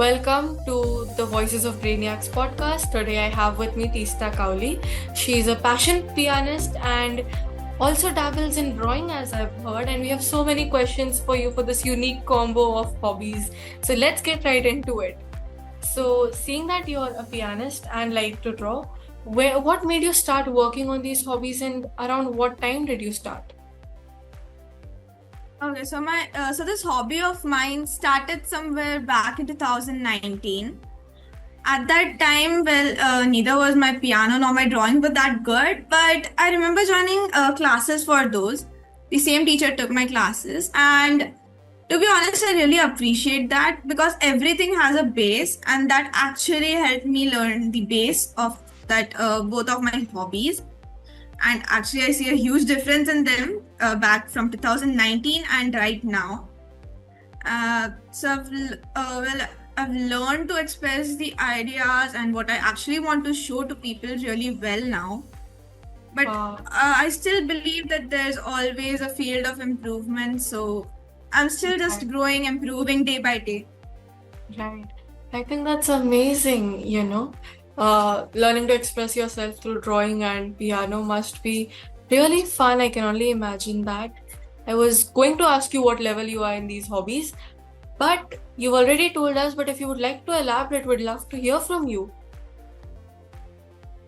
Welcome to the Voices of Brainiacs podcast. Today I have with me Tista Kauli. She is a passionate pianist and also dabbles in drawing, as I've heard. And we have so many questions for you for this unique combo of hobbies. So let's get right into it. So, seeing that you're a pianist and like to draw, what made you start working on these hobbies, and around what time did you start? Okay, so this hobby of mine started somewhere back in 2019. At that time, neither was my piano nor my drawing were that good, but I remember joining classes for those. The same teacher took my classes, and to be honest, I really appreciate that because everything has a base, and that actually helped me learn the base of that both of my hobbies. And actually, I see a huge difference in them back from 2019 and right now. I've learned to express the ideas and what I actually want to show to people really well now. But I still believe that there's always a field of improvement. So I'm still just growing, improving day by day. Right. I think that's amazing, learning to express yourself through drawing and piano must be really fun. I can only imagine that. I was going to ask you what level you are in these hobbies, but you've already told us. But if you would like to elaborate, we'd love to hear from you.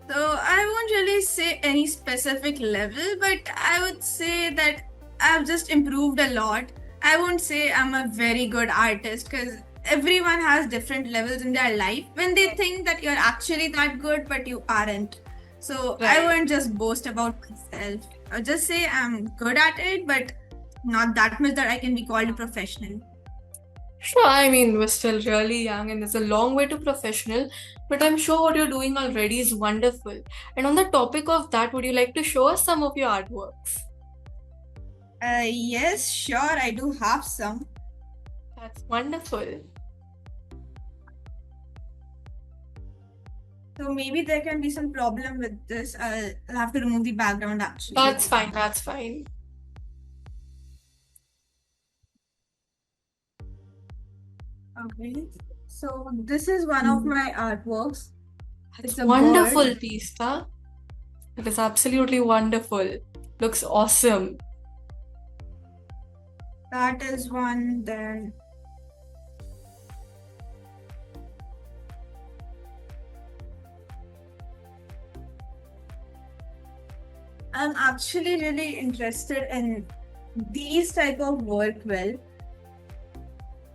So I won't really say any specific level, but I would say that I've just improved a lot. I won't say I'm a very good artist because everyone has different levels in their life when they think that you're actually that good, but you aren't. So I won't just boast about myself. I'll just say I'm good at it, but not that much that I can be called a professional. Sure, I mean, we're still really young and there's a long way to professional, but I'm sure what you're doing already is wonderful. And on the topic of that, would you like to show us some of your artworks? Yes, sure, I do have some. That's wonderful. So maybe there can be some problem with this. I'll have to remove the background actually. That's fine, that's fine. Okay, so this is one of my artworks. It's wonderful, Tista. It is absolutely wonderful. Looks awesome. That is one then. I'm actually really interested in these type of work. Well,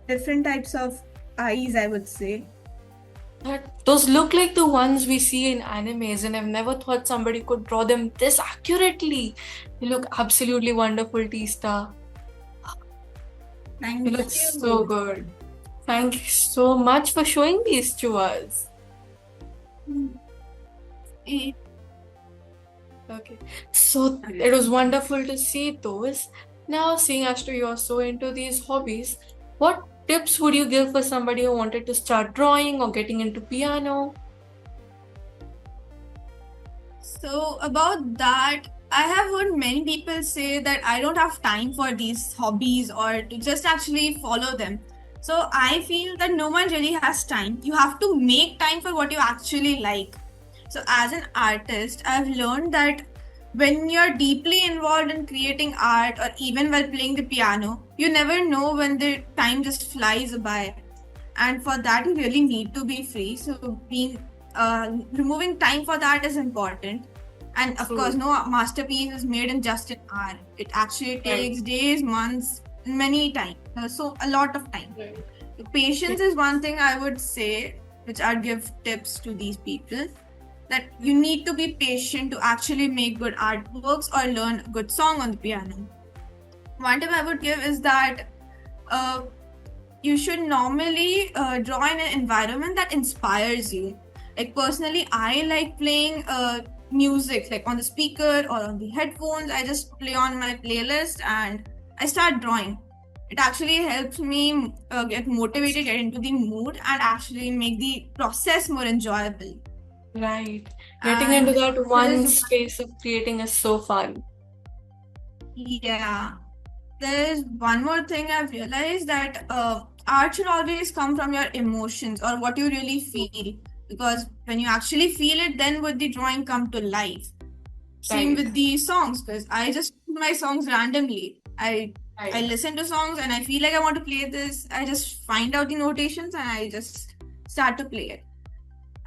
different types of eyes, I would say. Those look like the ones we see in animes, and I've never thought somebody could draw them this accurately. They look absolutely wonderful, Tista. Thank you. Look so good. Thank you so much for showing these to us. Okay, so it was wonderful to see those. Now, seeing as to you're so into these hobbies, what tips would you give for somebody who wanted to start drawing or getting into piano? So about that, I have heard many people say that I don't have time for these hobbies or to just actually follow them. So I feel that no one really has time. You have to make time for what you actually like. So as an artist, I've learned that when you're deeply involved in creating art or even while playing the piano, you never know when the time just flies by. And for that, you really need to be free. So removing time for that is important. And of course, no masterpiece is made in just an hour. It actually takes days, months, many time. So a lot of time. Patience is one thing I would say, which I'd give tips to these people, that you need to be patient to actually make good artworks or learn a good song on the piano. One tip I would give is that you should normally draw in an environment that inspires you. Like personally, I like playing music like on the speaker or on the headphones. I just play on my playlist and I start drawing. It actually helps me get motivated, get into the mood, and actually make the process more enjoyable. Right. Getting into that one space of creating is so fun. Yeah. There's one more thing I've realized that art should always come from your emotions or what you really feel. Because when you actually feel it, then would the drawing come to life. Same Right. with the songs, because I just do my songs randomly. I Right. listen to songs and I feel like I want to play this. I just find out the notations and I just start to play it.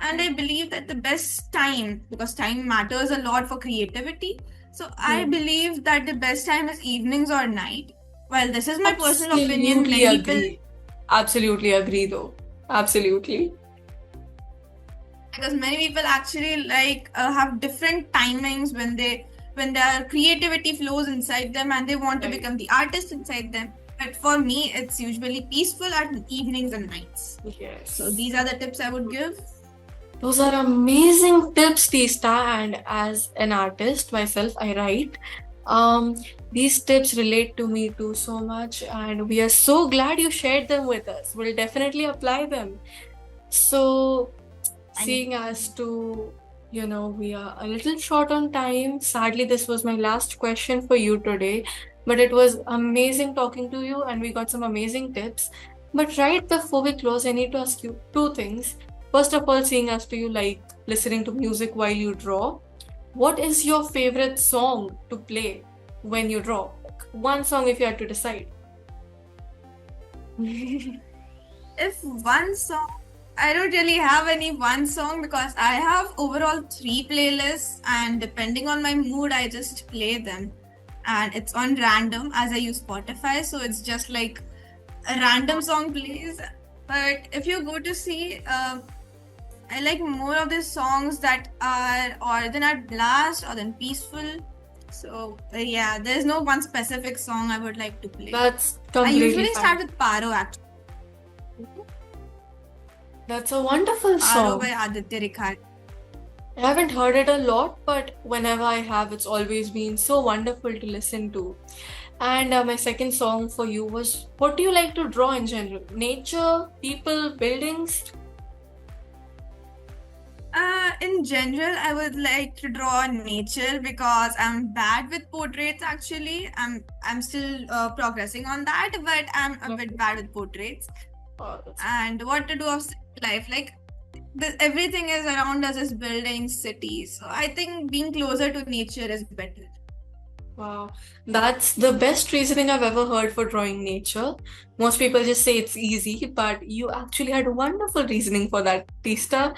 And I believe that the best time, because time matters a lot for creativity. So I believe that the best time is evenings or night. Well, this is my personal opinion. Absolutely Many people, agree. Absolutely agree, though. Absolutely. because many people actually have different timings when their creativity flows inside them and they want to Right. become the artist inside them. But for me, it's usually peaceful at evenings and nights. Yes. So these are the tips I would give. Those are amazing tips, Tista. And as an artist myself, I write. These tips relate to me too so much, and we are so glad you shared them with us. We'll definitely apply them. So, seeing as to, we are a little short on time, sadly, this was my last question for you today. But it was amazing talking to you, and we got some amazing tips. But right before we close, I need to ask you two things. First of all, seeing as to you like listening to music while you draw, what is your favorite song to play when you draw? Like, one song if you had to decide. If one song, I don't really have any one song because I have overall 3 playlists, and depending on my mood, I just play them. And it's on random as I use Spotify, so it's just like a random song plays. But if you go to see, I like more of the songs that are or then are blast or then peaceful. So yeah, there's no one specific song I would like to play. That's I completely usually fine. start with Paro actually. That's a wonderful Paro song. by Aditya Rikhar. I haven't heard it a lot, but whenever I have, it's always been so wonderful to listen to. And my second song for you was, what do you like to draw in general? Nature, people, buildings? In general, I would like to draw nature because I'm bad with portraits. Actually, I'm still progressing on that, but I'm a bit bad with portraits. Oh, that's And what to do of life, like everything is around us is buildings, cities. So I think being closer to nature is better. Wow, that's the best reasoning I've ever heard for drawing nature. Most people just say it's easy, but you actually had wonderful reasoning for that, Tista.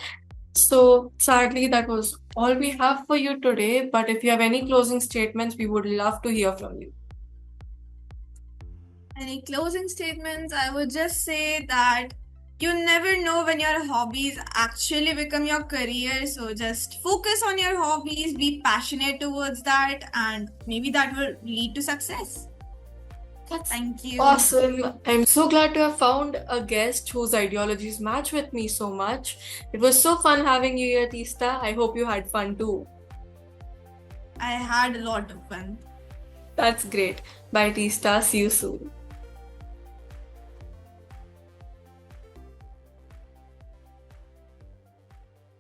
So sadly, that was all we have for you today. But if you have any closing statements, we would love to hear from you. Any closing statements? I would just say that you never know when your hobbies actually become your career. So just focus on your hobbies, be passionate towards that, and maybe that will lead to success. That's Thank you. awesome. I'm so glad to have found a guest whose ideologies match with me so much. It was so fun having you here, Tista. I hope you had fun too. I had a lot of fun. That's great. Bye, Tista. See you soon.